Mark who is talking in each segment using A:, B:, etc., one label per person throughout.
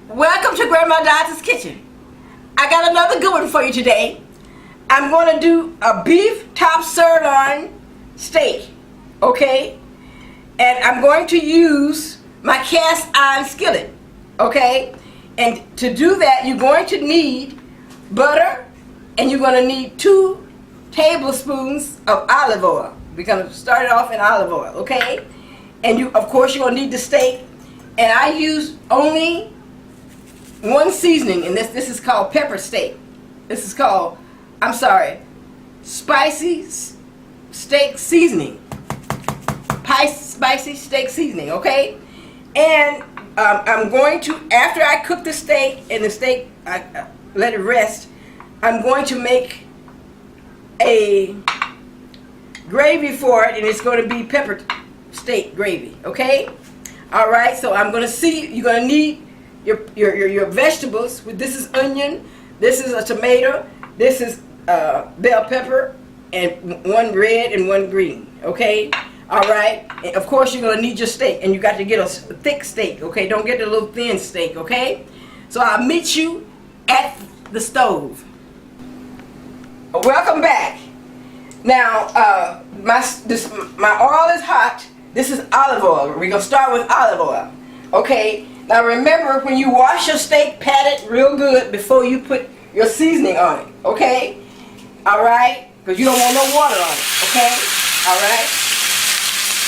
A: Welcome to Grandma Dodge's Kitchen. I got another good one for you today. I'm going to do a beef top sirloin steak, okay? And I'm going to use my cast iron skillet, okay? And to do that, you're going to need butter, and you're going to need 2 tablespoons of olive oil. We're going to start it off in olive oil, okay? And of course, you're going to need the steak. And I use only one seasoning, and this is called pepper steak. This is called, spicy steak seasoning. Spicy steak seasoning, okay? And I'm going to, after I cook the steak and the steak, I let it rest, I'm going to make a gravy for it, and it's going to be pepper steak gravy, okay? All right, so I'm going to see, you're going to need your vegetables. This is onion, this is a tomato, this is bell pepper, and 1 red and 1 green, okay? All right, and of course you're going to need your steak, and you got to get a thick steak, okay? Don't get a little thin steak, okay? So I'll meet you at the stove. Welcome back. Now, my oil is hot. This is olive oil. We're going to start with olive oil, okay? Now remember, when you wash your steak, pat it real good before you put your seasoning on it, okay? All right? Because you don't want no water on it, okay? All right?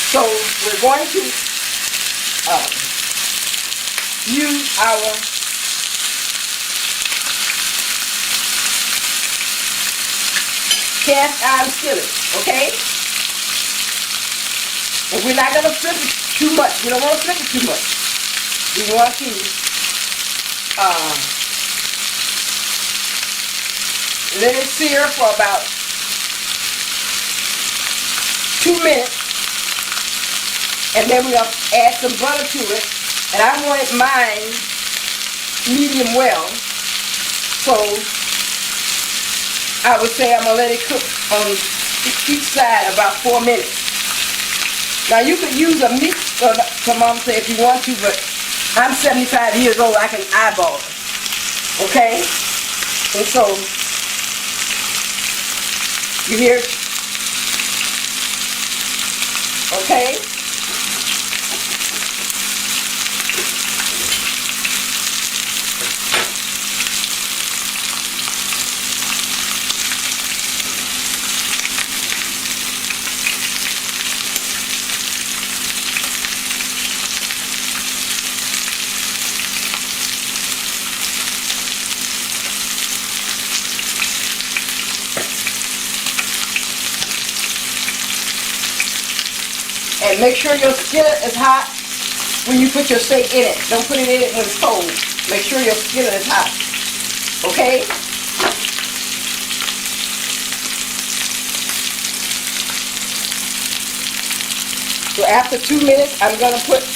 A: So we're going to use our cast iron skillet, okay? And we're not going to flip it too much. We don't want to flip it too much. We want to let it sear for about 2 minutes, and then we're going to add some butter to it. And I wanted mine medium well, so I would say I'm going to let it cook on each side about 4 minutes. Now you could use a meat thermometer if you want to, but I'm 75 years old, I can eyeball it, okay? And so, you hear it? Okay? And make sure your skillet is hot when you put your steak in it. Don't put it in it when it's cold. Make sure your skillet is hot. Okay? So after 2 minutes, I'm going to put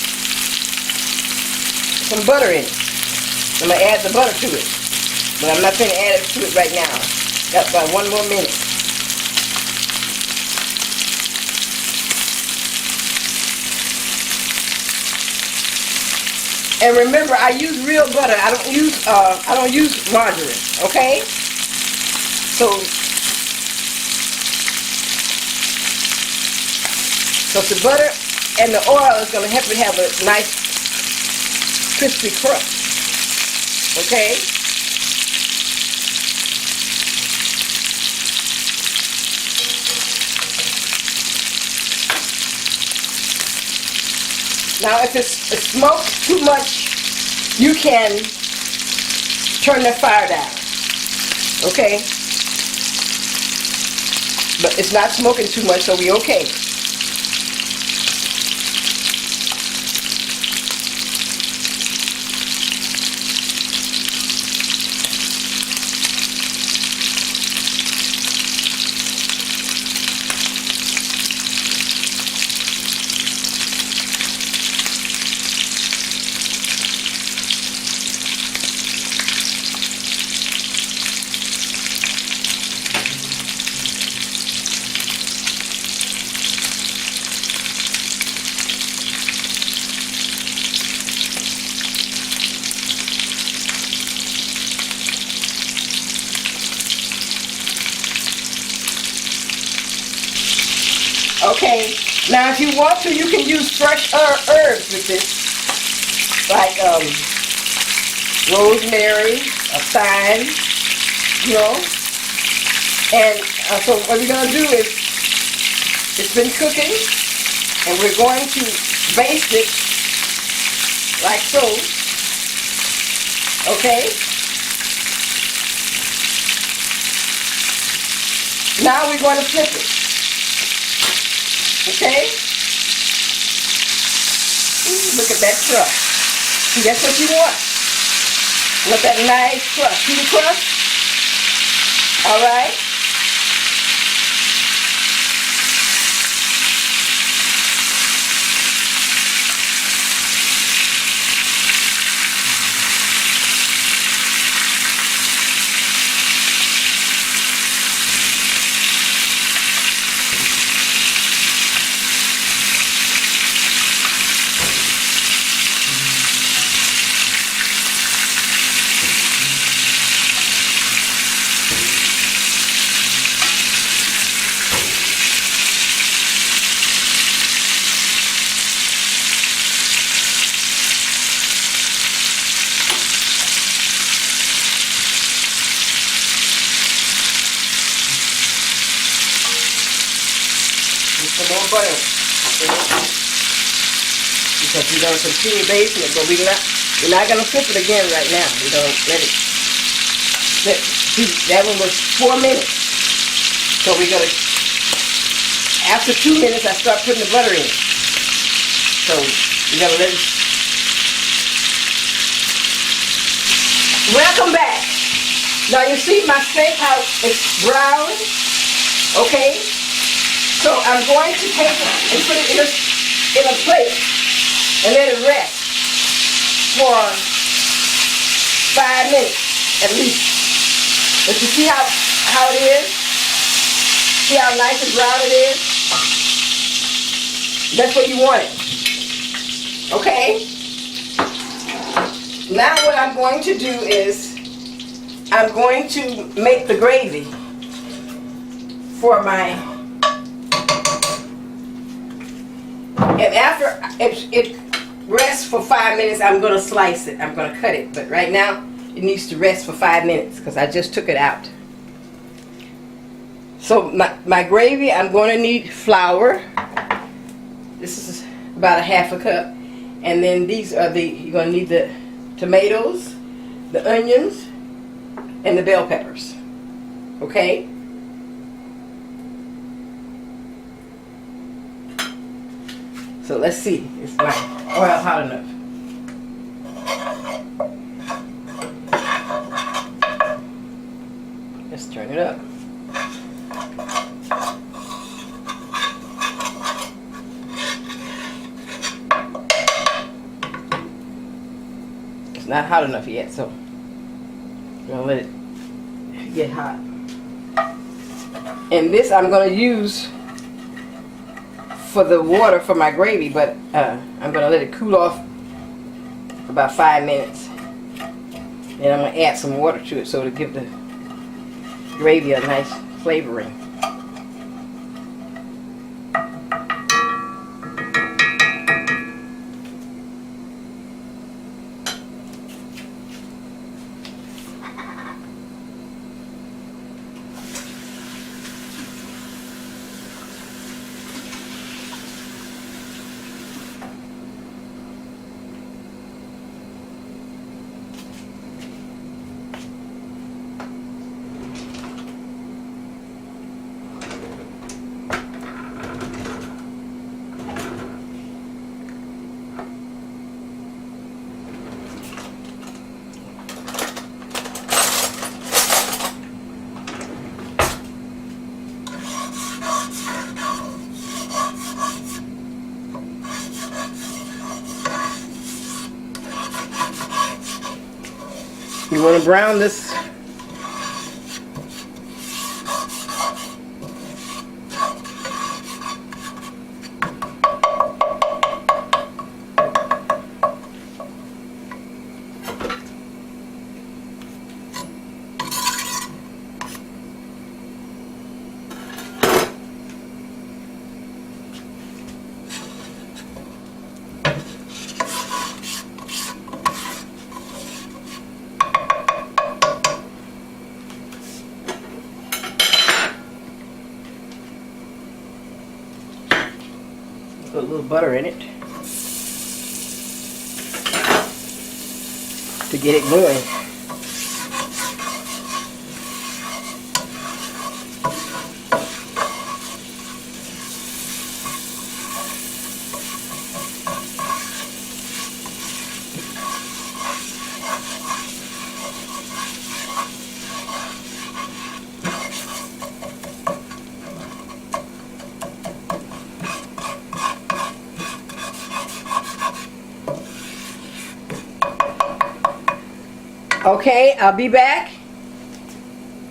A: some butter in it. I'm going to add the butter to it. But I'm not going to add it to it right now. Got about 1 more minute. And remember, I use real butter. I don't use margarine. Okay? So the butter and the oil is going to help it have a nice crispy crust. Okay? Now, if it's smoked too much, you can turn the fire down, okay? But it's not smoking too much, so we're okay. Okay, now if you want to, you can use fresh herbs with this, like rosemary, thyme, you know. And so what we're going to do is, it's been cooking, and we're going to baste it like so. Okay. Now we're going to flip it. Okay. Ooh, look at that crust. See, that's what you want. Want that nice crust. See the crust? All right. Some more butter, because we're going to continue basting it, but we're not going to flip it again right now. We're going to let it. See, that one was 4 minutes, so we're going to. After 2 minutes, I start putting the butter in. So we're going to let it. Welcome back. Now you see my steak how it's brown, okay? So I'm going to take it and put it in a plate and let it rest for 5 minutes at least. But you see how it is? See how nice and brown it is? That's what you want it. Okay? Now what I'm going to do is I'm going to make the gravy for my. And after it rests for 5 minutes, I'm going to slice it. I'm going to cut it. But right now, it needs to rest for 5 minutes because I just took it out. So my gravy, I'm going to need flour. This is about a half a cup. And then these are you're going to need the tomatoes, the onions, and the bell peppers. Okay? So let's see, is my oil hot enough? Let's turn it up. It's not hot enough yet, so I'm gonna let it get hot. And this I'm gonna use for the water for my gravy, but I'm going to let it cool off for about 5 minutes. Then I'm going to add some water to it so to give the gravy a nice flavoring. You want to brown this. little butter in it to get it going. Okay, I'll be back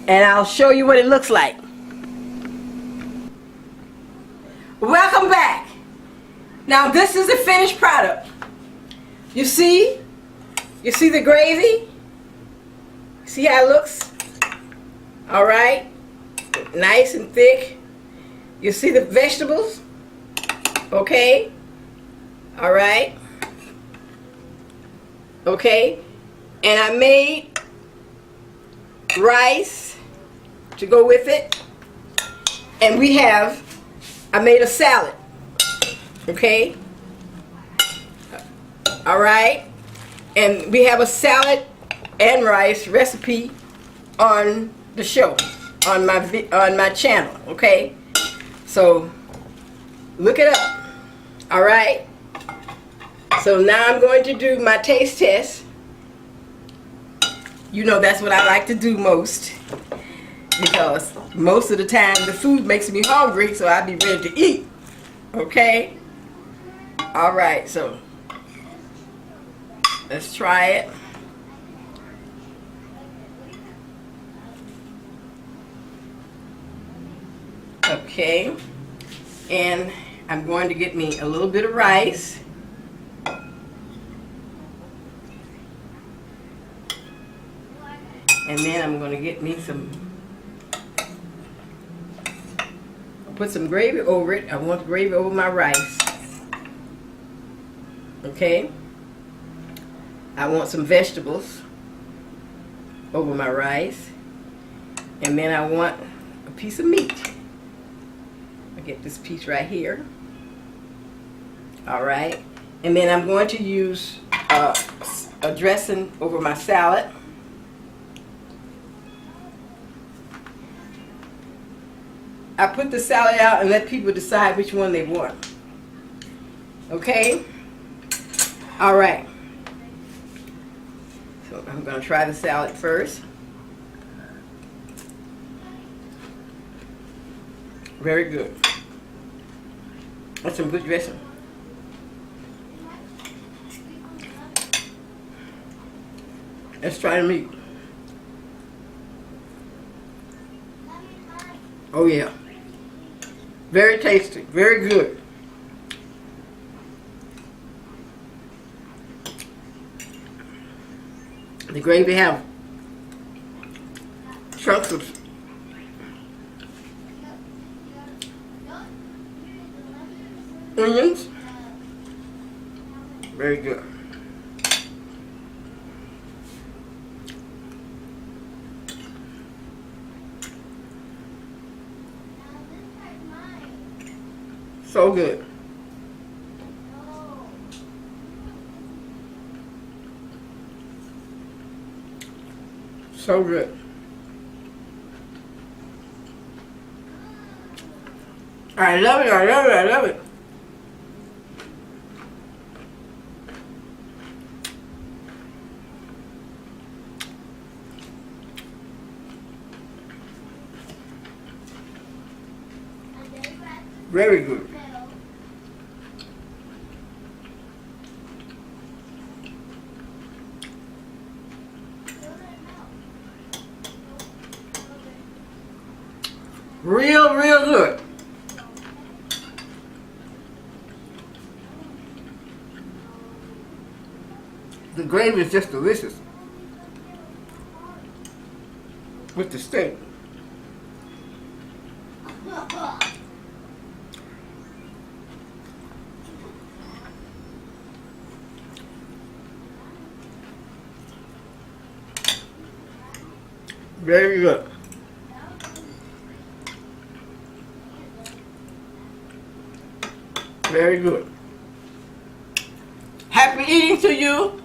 A: and I'll show you what it looks like. Welcome back. Now this is the finished product. You see the gravy? See how it looks? All right, nice and thick. You see the vegetables? Okay, all right, okay. And I made rice to go with it. And I made a salad. Okay? Alright? And we have a salad and rice recipe on the show, on my channel. Okay? So, look it up. Alright? So now I'm going to do my taste test. You know that's what I like to do most, because most of the time the food makes me hungry, so I'll be ready to eat. Okay? Alright, so let's try it. Okay, and I'm going to get me a little bit of rice. And then I'm going to get me I'll put some gravy over it. I want gravy over my rice. Okay? I want some vegetables over my rice. And then I want a piece of meat. I get this piece right here. Alright. And then I'm going to use a dressing over my salad. I put the salad out and let people decide which one they want. Okay? Alright. So I'm going to try the salad first. Very good. That's some good dressing. Let's try the meat. Oh yeah. Very tasty. Very good. The gravy have chunks of onions. Very good. So good. So good. I love it, I love it, I love it. Very good. Real, real good. The gravy is just delicious with the steak. Very good. Very good. Happy eating to you.